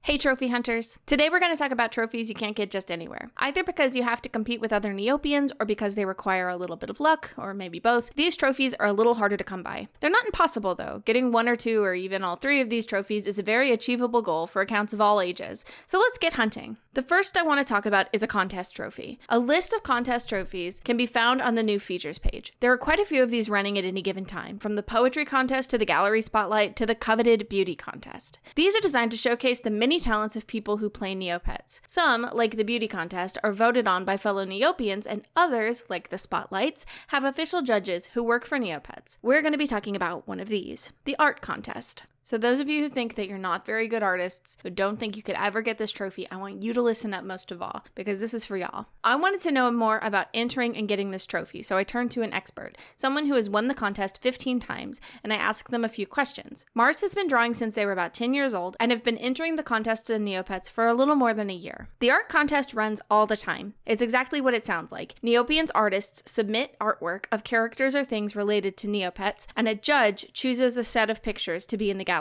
Hey trophy hunters! Today we're going to talk about trophies you can't get just anywhere. Either because you have to compete with other Neopians or because they require a little bit of luck, or maybe both, these trophies are a little harder to come by. They're not impossible though. Getting one or two or even all three of these trophies is a very achievable goal for accounts of all ages. So let's get hunting. The first I want to talk about is a contest trophy. A list of contest trophies can be found on the new features page. There are quite a few of these running at any given time, from the poetry contest to the gallery spotlight to the coveted beauty contest. These are designed to showcase the many talents of people who play Neopets. Some, like the beauty contest, are voted on by fellow Neopians, and others, like the spotlights, have official judges who work for Neopets. We're going to be talking about one of these, the art contest. So those of you who think that you're not very good artists, who don't think you could ever get this trophy, I want you to listen up most of all, because this is for y'all. I wanted to know more about entering and getting this trophy, so I turned to an expert, someone who has won the contest 15 times, and I asked them a few questions. Mars has been drawing since they were about 10 years old, and have been entering the contests in Neopets for a little more than a year. The art contest runs all the time. It's exactly what it sounds like. Neopians artists submit artwork of characters or things related to Neopets, and a judge chooses a set of pictures to be in the gallery.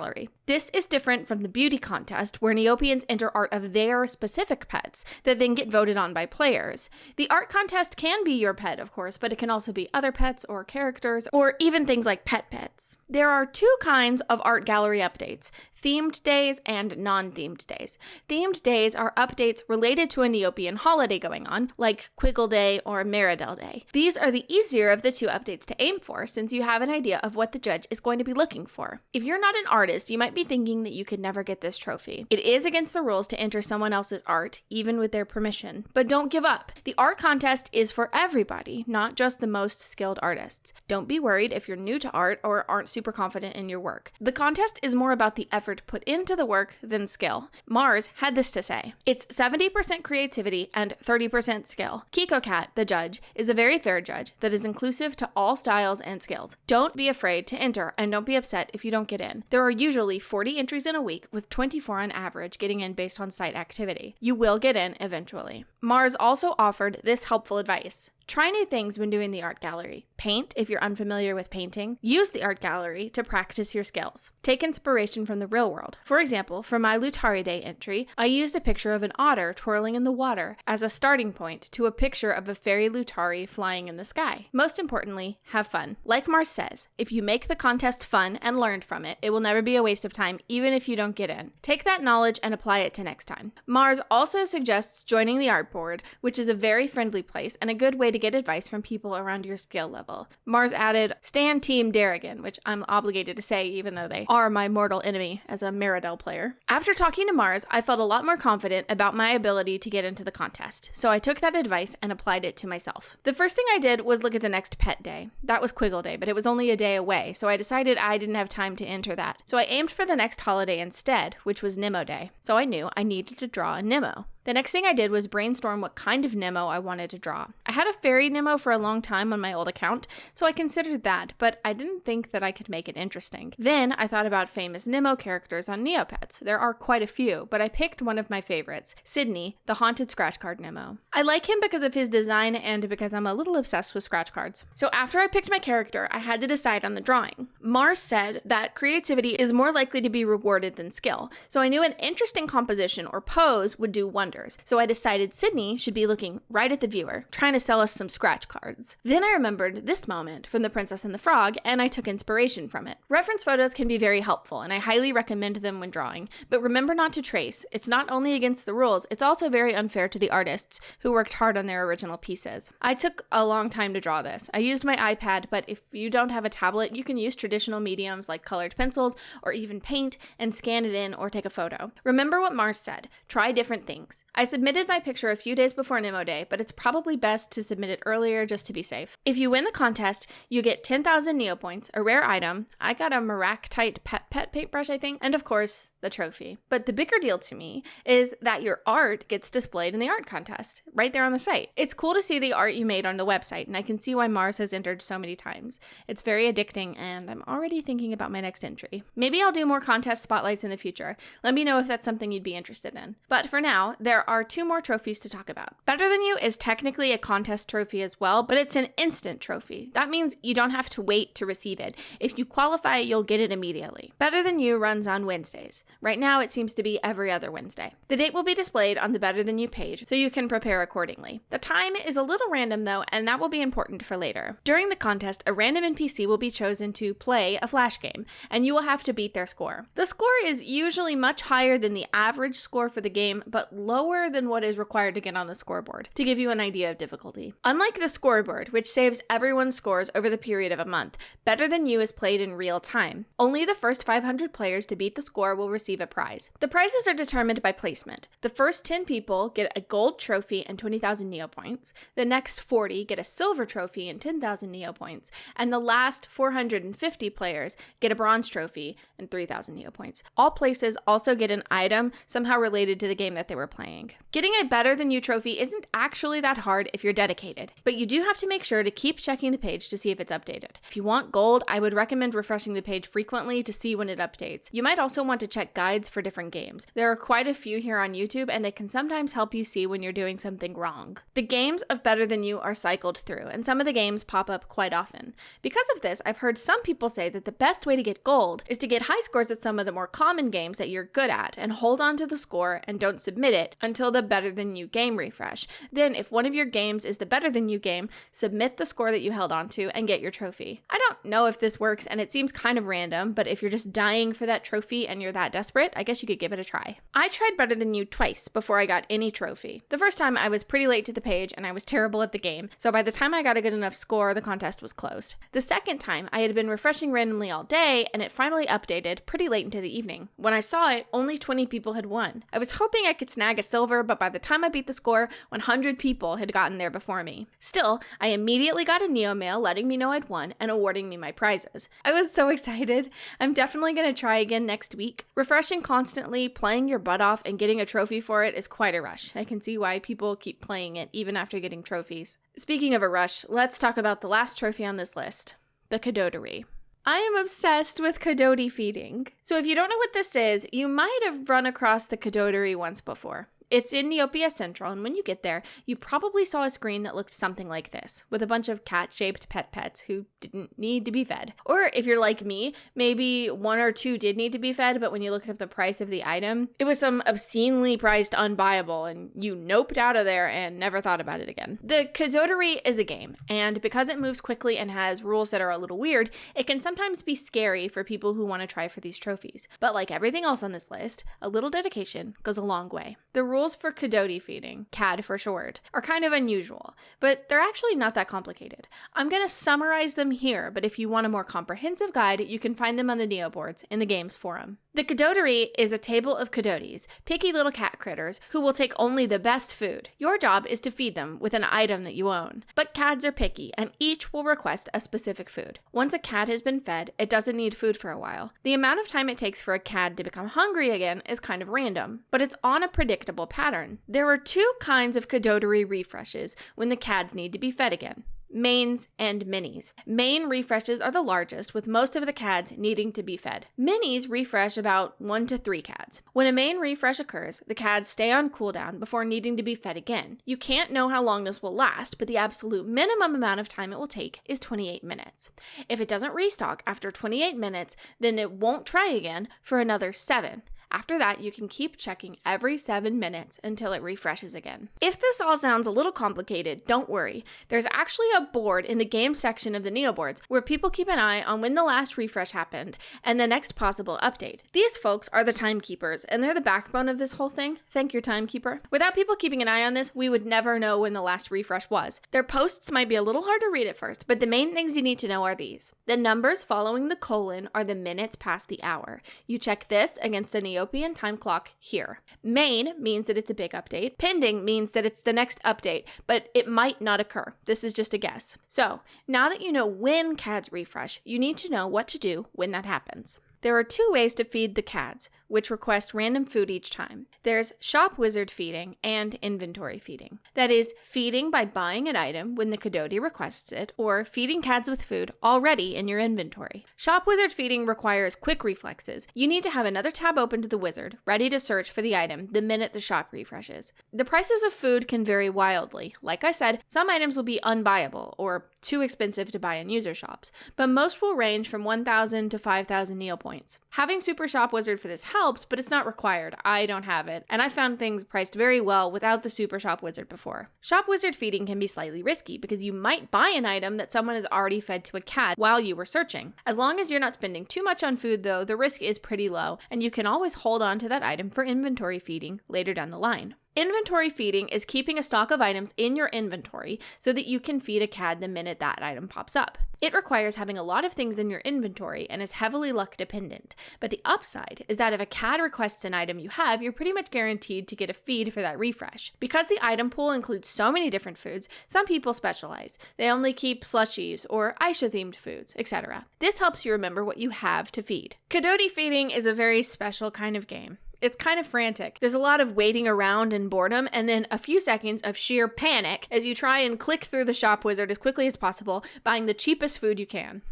This is different from the beauty contest, where Neopians enter art of their specific pets that then get voted on by players. The art contest can be your pet, of course, but it can also be other pets or characters, or even things like pet pets. There are two kinds of art gallery updates: themed days and non-themed days. Themed days are updates related to a Neopian holiday going on, like Quiggle Day or Meridel Day. These are the easier of the two updates to aim for, since you have an idea of what the judge is going to be looking for. If you're not an artist, you might be thinking that you could never get this trophy. It is against the rules to enter someone else's art, even with their permission. But don't give up. The art contest is for everybody, not just the most skilled artists. Don't be worried if you're new to art or aren't super confident in your work. The contest is more about the effort put into the work than skill. Mars had this to say: "It's 70% creativity and 30% skill. KikoCat, the judge, is a very fair judge that is inclusive to all styles and skills. Don't be afraid to enter, and don't be upset if you don't get in. There are usually 40 entries in a week, with 24 on average getting in based on site activity. You will get in eventually." Mars also offered this helpful advice: try new things when doing the art gallery. Paint if you're unfamiliar with painting. Use the art gallery to practice your skills. Take inspiration from the real world. For example, for my Lutari Day entry, I used a picture of an otter twirling in the water as a starting point to a picture of a fairy Lutari flying in the sky. Most importantly, have fun. Like Mars says, if you make the contest fun and learned from it, it will never be a waste of time, even if you don't get in. Take that knowledge and apply it to next time. Mars also suggests joining the art board, which is a very friendly place and a good way to get advice from people around your skill level. Mars added, "Stand Team Darrigan," which I'm obligated to say even though they are my mortal enemy as a Meridel player. After talking to Mars, I felt a lot more confident about my ability to get into the contest, so I took that advice and applied it to myself. The first thing I did was look at the next pet day. That was Quiggle Day, but it was only a day away, so I decided I didn't have time to enter that. So I aimed for the next holiday instead, which was Nemo Day. So I knew I needed to draw a Nemo. The next thing I did was brainstorm what kind of Nemo I wanted to draw. I had a fairy Nemo for a long time on my old account, so I considered that, but I didn't think that I could make it interesting. Then I thought about famous Nemo characters on Neopets. There are quite a few, but I picked one of my favorites, Sydney, the haunted scratch card Nemo. I like him because of his design and because I'm a little obsessed with scratch cards. So after I picked my character, I had to decide on the drawing. Mars said that creativity is more likely to be rewarded than skill, so I knew an interesting composition or pose would do wonders. So I decided Sydney should be looking right at the viewer, trying to sell us some scratch cards. Then I remembered this moment from The Princess and the Frog, and I took inspiration from it. Reference photos can be very helpful, and I highly recommend them when drawing, but remember not to trace. It's not only against the rules, it's also very unfair to the artists who worked hard on their original pieces. I took a long time to draw this. I used my iPad, but if you don't have a tablet, you can use traditional mediums like colored pencils or even paint and scan it in or take a photo. Remember what Mars said: try different things. I submitted my picture a few days before Nemo Day, but it's probably best to submit it earlier just to be safe. If you win the contest, you get 10,000 Neopoints, a rare item. I got a Maractite pet paintbrush, I think, and of course, the trophy. But the bigger deal to me is that your art gets displayed in the art contest, right there on the site. It's cool to see the art you made on the website, and I can see why Mars has entered so many times. It's very addicting, and I'm already thinking about my next entry. Maybe I'll do more contest spotlights in the future. Let me know if that's something you'd be interested in. But for now, there are two more trophies to talk about. Better Than You is technically a contest trophy as well, but it's an instant trophy. That means you don't have to wait to receive it. If you qualify, you'll get it immediately. Better Than You runs on Wednesdays. Right now, it seems to be every other Wednesday. The date will be displayed on the Better Than You page, so you can prepare accordingly. The time is a little random though, and that will be important for later. During the contest, a random NPC will be chosen to play a flash game, and you will have to beat their score. The score is usually much higher than the average score for the game, but lower than what is required to get on the scoreboard, to give you an idea of difficulty. Unlike the scoreboard, which saves everyone's scores over the period of a month, Better Than You is played in real time. Only the first 500 players to beat the score will receive a prize. The prizes are determined by placement. The first 10 people get a gold trophy and 20,000 Neopoints. The next 40 get a silver trophy and 10,000 Neopoints. And the last 450 players get a bronze trophy and 3,000 Neopoints. All places also get an item somehow related to the game that they were playing. Getting a Better Than You trophy isn't actually that hard if you're dedicated, but you do have to make sure to keep checking the page to see if it's updated. If you want gold, I would recommend refreshing the page frequently to see when it updates. You might also want to check guides for different games. There are quite a few here on YouTube, and they can sometimes help you see when you're doing something wrong. The games of Better Than You are cycled through, and some of the games pop up quite often. Because of this, I've heard some people say that the best way to get gold is to get high scores at some of the more common games that you're good at, and hold on to the score and don't submit it until the Better Than You game refresh. Then, if one of your games is the Better Than You game, submit the score that you held on to and get your trophy. I don't know if this works, and it seems kind of random, but if you're just dying for that trophy and you're that desperate, I guess you could give it a try. I tried Better Than You twice before I got any trophy. The first time I was pretty late to the page and I was terrible at the game, so by the time I got a good enough score, the contest was closed. The second time, I had been refreshing randomly all day, and it finally updated pretty late into the evening. When I saw it, only 20 people had won. I was hoping I could snag a silver, but by the time I beat the score, 100 people had gotten there before me. Still, I immediately got a Neo mail letting me know I'd won and awarding me my prizes. I was so excited. I'm definitely going to try again next week. Refreshing constantly, playing your butt off, and getting a trophy for it is quite a rush. I can see why people keep playing it even after getting trophies. Speaking of a rush, let's talk about the last trophy on this list, the Kadota II. I am obsessed with Kadota feeding. So if you don't know what this is, you might have run across the Kadota II once before. It's in Neopets Central, and when you get there, you probably saw a screen that looked something like this, with a bunch of cat-shaped pets who didn't need to be fed. Or if you're like me, maybe one or two did need to be fed, but when you looked up the price of the item, it was some obscenely priced unbuyable, and you noped out of there and never thought about it again. The Kadota II is a game, and because it moves quickly and has rules that are a little weird, it can sometimes be scary for people who want to try for these trophies. But like everything else on this list, a little dedication goes a long way. The rules for Kadota feeding, CAD for short, are kind of unusual, but they're actually not that complicated. I'm going to summarize them here, but if you want a more comprehensive guide, you can find them on the Neoboards in the games forum. The Kadota II is a table of Kadotis, picky little cat critters, who will take only the best food. Your job is to feed them with an item that you own. But cads are picky, and each will request a specific food. Once a cat has been fed, it doesn't need food for a while. The amount of time it takes for a cad to become hungry again is kind of random, but it's on a predictable pattern. There are two kinds of Kadota II refreshes when the cads need to be fed again. Mains and minis. Main refreshes are the largest, with most of the cads needing to be fed. Minis refresh about 1 to 3 cads. When a main refresh occurs, the cads stay on cooldown before needing to be fed again. You can't know how long this will last, but the absolute minimum amount of time it will take is 28 minutes. If it doesn't restock after 28 minutes, then it won't try again for another 7. After that, you can keep checking every 7 minutes until it refreshes again. If this all sounds a little complicated, don't worry. There's actually a board in the game section of the Neoboards where people keep an eye on when the last refresh happened and the next possible update. These folks are the timekeepers, and they're the backbone of this whole thing. Thank your timekeeper. Without people keeping an eye on this, we would never know when the last refresh was. Their posts might be a little hard to read at first, but the main things you need to know are these. The numbers following the colon are the minutes past the hour. You check this against the Neopean time clock here. Main means that it's a big update. Pending means that it's the next update, but it might not occur. This is just a guess. So, now that you know when cads refresh, you need to know what to do when that happens. There are 2 ways to feed the cads, which request random food each time. There's shop wizard feeding and inventory feeding. That is, feeding by buying an item when the Kadota requests it, or feeding cads with food already in your inventory. Shop wizard feeding requires quick reflexes. You need to have another tab open to the wizard, ready to search for the item the minute the shop refreshes. The prices of food can vary wildly. Like I said, some items will be unbuyable, or too expensive to buy in user shops, but most will range from 1,000 to 5,000 Neopoints. points. Having Super Shop Wizard for this helps, but it's not required. I don't have it, and I found things priced very well without the Super Shop Wizard before. Shop Wizard feeding can be slightly risky because you might buy an item that someone has already fed to a cat while you were searching. As long as you're not spending too much on food though, the risk is pretty low, and you can always hold on to that item for inventory feeding later down the line. Inventory feeding is keeping a stock of items in your inventory so that you can feed a CAD the minute that item pops up. It requires having a lot of things in your inventory and is heavily luck dependent, but the upside is that if a CAD requests an item you have, you're pretty much guaranteed to get a feed for that refresh. Because the item pool includes so many different foods, some people specialize. They only keep slushies or Aisha-themed foods, etc. This helps you remember what you have to feed. Kadota feeding is a very special kind of game. It's kind of frantic. There's a lot of waiting around and boredom, and then a few seconds of sheer panic as you try and click through the shop wizard as quickly as possible, buying the cheapest food you can.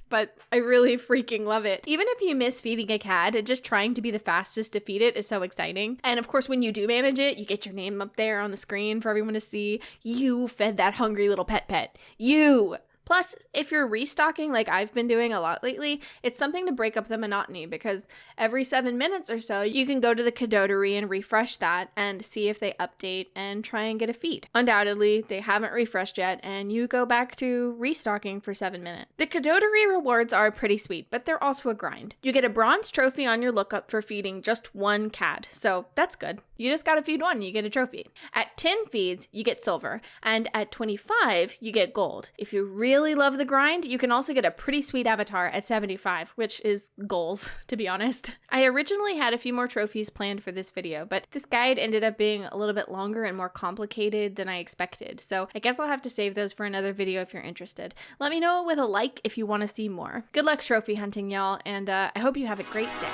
But I really freaking love it. Even if you miss feeding a CAD, just trying to be the fastest to feed it is so exciting. And of course, when you do manage it, you get your name up there on the screen for everyone to see. You fed that hungry little pet. You! Plus, if you're restocking like I've been doing a lot lately, it's something to break up the monotony because every 7 minutes or so, you can go to the Kadota and refresh that and see if they update and try and get a feed. Undoubtedly, they haven't refreshed yet, and you go back to restocking for 7 minutes. The Kadota rewards are pretty sweet, but they're also a grind. You get a bronze trophy on your lookup for feeding just one CAD, so that's good. You just gotta feed one, you get a trophy. At 10 feeds, you get silver, and at 25, you get gold. If you really love the grind, you can also get a pretty sweet avatar at 75, which is goals, to be honest. I originally had a few more trophies planned for this video, but this guide ended up being a little bit longer and more complicated than I expected, so I guess I'll have to save those for another video if you're interested. Let me know with a like if you want to see more. Good luck trophy hunting, y'all, and I hope you have a great day.